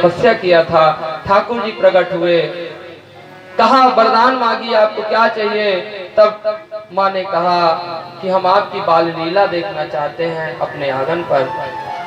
तपस्या किया था। ठाकुर जी प्रकट हुए, कहा वरदान मांगी, आपको क्या चाहिए? तब माँ ने कहा कि हम आपकी बाल लीला देखना चाहते हैं अपने आंगन पर।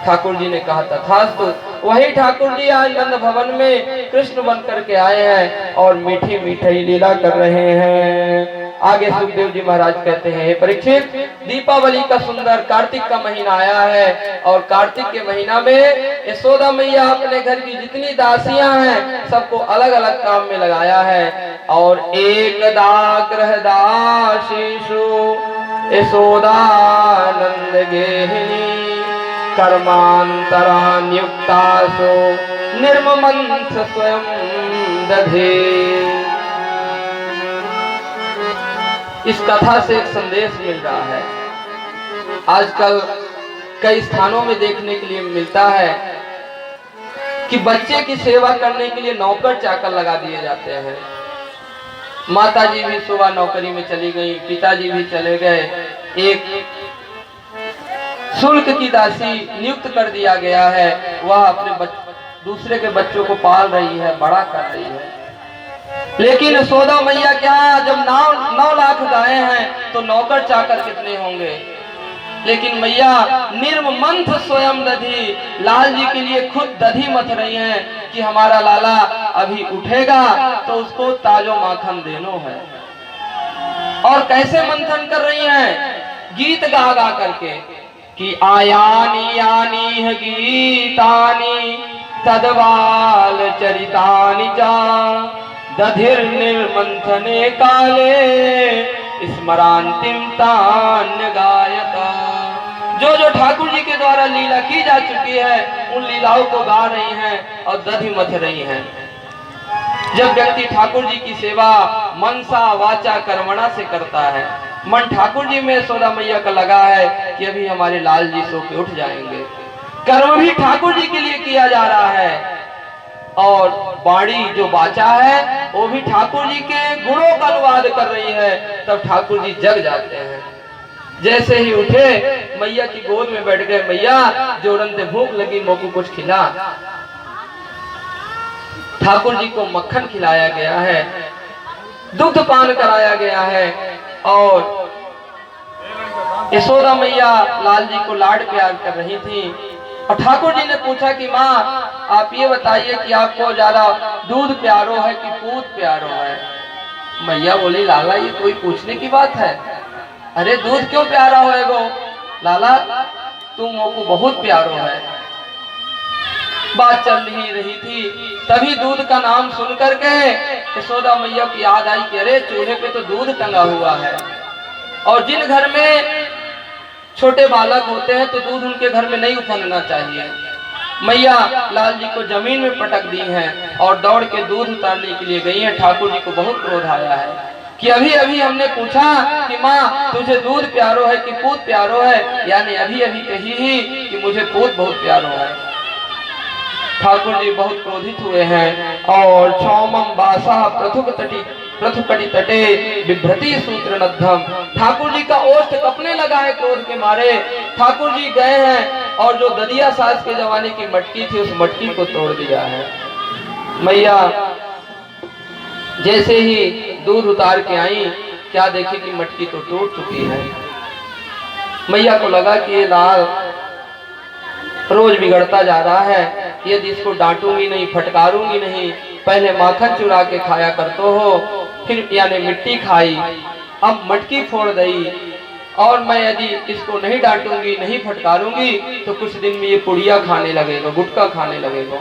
ठाकुर जी ने कहा तथास्तु। वही ठाकुर जी आज नंद भवन में कृष्ण बन करके आए हैं और मीठी मीठी लीला कर रहे हैं। आगे सुखदेव जी महाराज कहते हैं, हे परीक्षित, दीपावली का सुंदर कार्तिक का महीना आया है और कार्तिक के महीना में यशोदा मैया अपने घर की जितनी दासियां हैं सबको अलग अलग काम में लगाया है। और एक दाग्रह दासीषु यशोदानंद गेहिनी कर्मांतरा नियुक्तासु निर्ममंथ स्वयं दधे। इस कथा से एक संदेश मिल रहा है। आजकल कई स्थानों में देखने के लिए मिलता है कि बच्चे की सेवा करने के लिए नौकर चाकर लगा दिए जाते हैं। माता जी भी सुबह नौकरी में चली गई, पिताजी भी चले गए, एक शुल्क की दासी नियुक्त कर दिया गया है, वह अपने दूसरे के बच्चों को पाल रही है, बड़ा कर रही है। लेकिन यशोदा मैया क्या, जब 9 लाख गायें हैं तो नौकर चाकर कितने होंगे। लेकिन मैया निर्ममंथ स्वयं दधी, लाल जी के लिए खुद दधी मथ रही हैं कि हमारा लाला अभी उठेगा तो उसको ताजो माखन देनो है। और कैसे मंथन कर रही हैं? गीत गा गा करके कि आयानी यानी है गीतानी तदबाल चरितानि चा दधिर निर्मंथने काले स्मरांतिम तान्य गायता। जो जो ठाकुर जी के द्वारा लीला की जा चुकी है उन लीलाओं को गा रही हैं और दधी मथ रही हैं। जब व्यक्ति ठाकुर जी की सेवा मनसा वाचा कर्मणा से करता है, मन ठाकुर जी में यशोदा मैया का लगा है कि अभी हमारे लाल जी सो के उठ जाएंगे, कर्म भी ठाकुर जी के लिए किया जा रहा है और वाणी जो वाचा है वो भी ठाकुर जी के गुणों का अनुवाद कर रही है, तब ठाकुर जी जग जाते हैं। जैसे ही उठे मैया की गोद में बैठ गए, मैया जोड़न से भूख लगी, मोको कुछ खिला। ठाकुर जी को मक्खन खिलाया गया है, दुग्ध पान कराया गया है और यशोदा मैया लाल जी को लाड प्यार कर रही थी। और ठाकुर जी ने पूछा कि माँ आप ये बताइए कि आपको ज्यादा दूध प्यारो है कि पूत प्यारो है? मैया बोली, लाला ये कोई पूछने की बात है? अरे दूध क्यों प्यारा होएगो लाला, तुम मोको बहुत प्यारो है। बात चल ही रही थी, तभी दूध का नाम सुन करके यशोदा मैया की याद आई कि अरे चूल्हे पे तो दूध टंगा हुआ है। और जिन घर में छोटे बालक होते हैं तो दूध उनके घर में नहीं उफनना चाहिए। मैया लाल जी को जमीन में पटक दी हैं और दौड़ के दूध उतारने के लिए गई हैं। ठाकुर जी को बहुत क्रोध आया है कि अभी अभी हमने पूछा कि माँ तुझे दूध प्यारो है कि पूत प्यारो है, यानी अभी अभी कही ही कि मुझे पूत बहुत प्यारो है। ठाकुर जी बहुत क्रोधित हुए हैं और क्षौमम बासा पृथुकटि तटे बिभ्रति सूत्र नद्धम, ठाकुर जी का ओष्ठ कपने लगा है क्रोध के मारे। ठाकुर जी गए हैं और जो ददिया सास के जमाने की मटकी थी उस मटकी को तोड़ दिया है। मैया जैसे ही दूध उतार के आई, क्या देखे कि मटकी तो टूट चुकी है। मैया को लगा कि ये लाल रोज बिगड़ता जा रहा है, यदि इसको डांटूंगी नहीं, फटकारूंगी नहीं, पहले माखन चुरा के खाया करतो हो, फिर यानी मिट्टी खाई, अब मटकी फोड़ दी, और मैं यदि इसको नहीं डांटूंगी नहीं फटकारूंगी तो कुछ दिन में ये पुड़िया खाने लगेगा, गुटखा खाने लगेगा।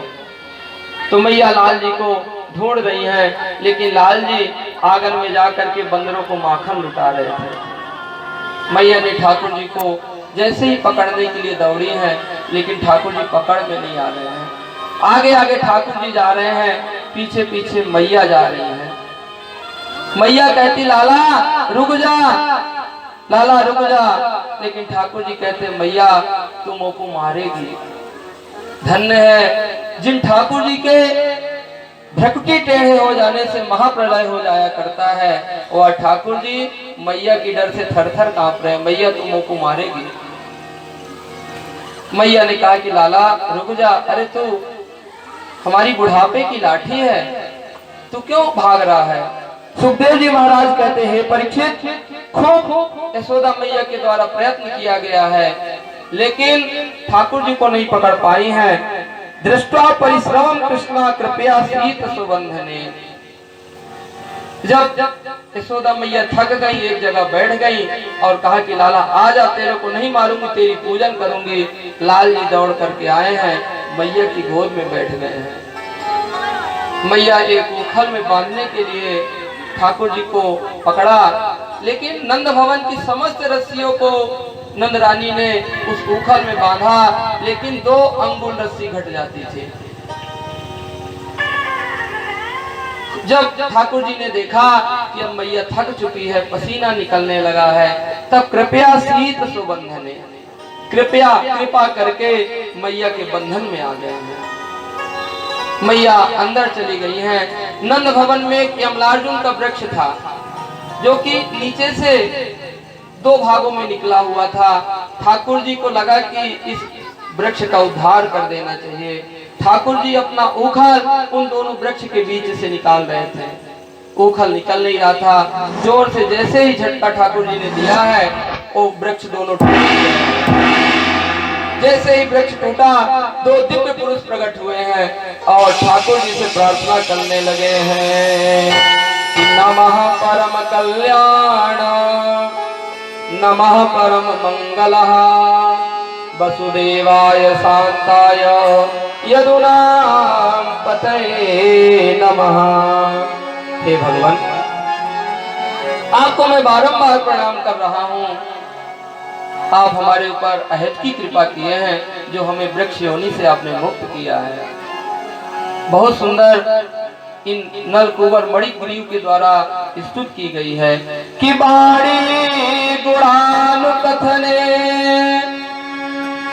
तो मैया लाल जी को ढूंढ रही हैं, लेकिन लाल जी आंगन में जाकर के बंदरों को माखन लुटा रहे थे। मैया ने ठाकुर जी को जैसे ही पकड़ने के लिए दौड़ी हैं, लेकिन ठाकुर जी पकड़ में नहीं आ रहे हैं। आगे आगे ठाकुर जी जा रहे हैं, पीछे पीछे मैया जा रही हैं। मैया कहती लाला रुक जा, लाला रुक जा, लेकिन ठाकुर जी कहते मैया तुम मोको मारेगी। धन्य है जिन ठाकुर जी के भ्रकुटी टेढ़े हो जाने से महाप्रलय हो जाया करता है, और ठाकुर जी मैया की डर से थर थर कांप रहे हैं, मैया तुम मोको मारेगी। मैया ने कहा कि लाला रुक जा, अरे तू हमारी बुढ़ापे की लाठी है, तू क्यों भाग रहा है? सुखदेव जी महाराज कहते हैं परीक्षित, खूब यशोदा मैया के द्वारा प्रयत्न किया गया है, लेकिन ठाकुर जी को नहीं पकड़ पाई हैं। दृष्टा परिश्रम कृष्णा कृपया शीत सुबंधने। जब यशोदा मैया थक गई, एक जगह बैठ गई और कहा कि लाला आजा, तेरे को नहीं मारूंगी, तेरी पूजन करूंगी। लाल जी दौड़ करके आए हैं, मैया की गोद में बैठ गए हैं। मैया एक उखल में बांधने के लिए ठाकुर जी को पकड़ा, लेकिन नंद भवन की समस्त रस्सियों को नंद रानी ने उस उखल में बांधा, लेकिन 2 अंगुल रस्सी घट जाती थी। जब ठाकुर जी ने देखा कि अब मैया थक चुकी है, पसीना निकलने लगा है, तब कृपया शीत सुबंधने, कृपया कृपा करके मैया के बंधन में आ गए हैं। मैया अंदर चली गई हैं। नंद भवन में एक यमलार्जुन का वृक्ष था, जो कि नीचे से 2 भागों में निकला हुआ था। ठाकुर जी को लगा कि इस वृक्ष का उद्धार कर देना चाहिए। ठाकुर जी अपना उखल उन दोनों वृक्ष के बीच से निकाल रहे थे। उखल निकल नहीं रहा था। जोर से जैसे ही झटका ठाकुर जी ने दिया है, वो वृक्ष दोनों टूट गए। जैसे ही वृक्ष टूटा, 2 दिव्य पुरुष प्रकट हुए हैं और ठाकुर जी से प्रार्थना करने लगे हैं, नमः परम कल्याण, नमः परम मंगलः, वसुदेवाय शांताय यदुनाम पतये नमः। हे भगवान, आपको मैं बारंबार प्रणाम कर रहा हूँ। आप हमारे ऊपर अहेत की कृपा किए हैं, जो हमें वृक्ष योनि से आपने मुक्त किया है। बहुत सुंदर इन नल कुंवर मणिग्रीव के द्वारा स्तुति की गई है कि बाणी गुणानुकथने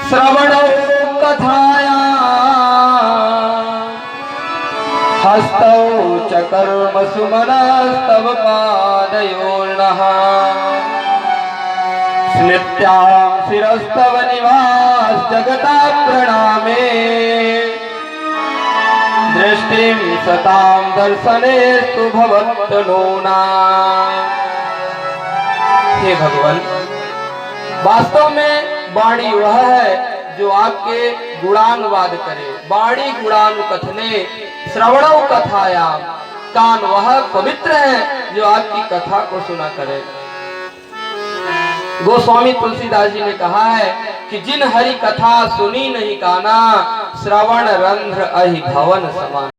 श्रवणो कथाया हस्तौ च कर्म सुमनस्तव पादयोर्नः स्मृत्यां शिरस्तव निवास जगता प्रणामे दृष्टिं सतां दर्शनेस्तु भवत्तनूना। हे भगवान, वास्तव में वाणी वह है जो आपके गुणानुवाद करे। वाणी गुणानुकथने श्रवणो कथायाम, कान वह पवित्र है जो आपकी कथा को सुना करे। गोस्वामी तुलसीदास जी ने कहा है कि जिन हरि कथा सुनी नहीं काना, श्रवण रंध्र अहि भवन समान।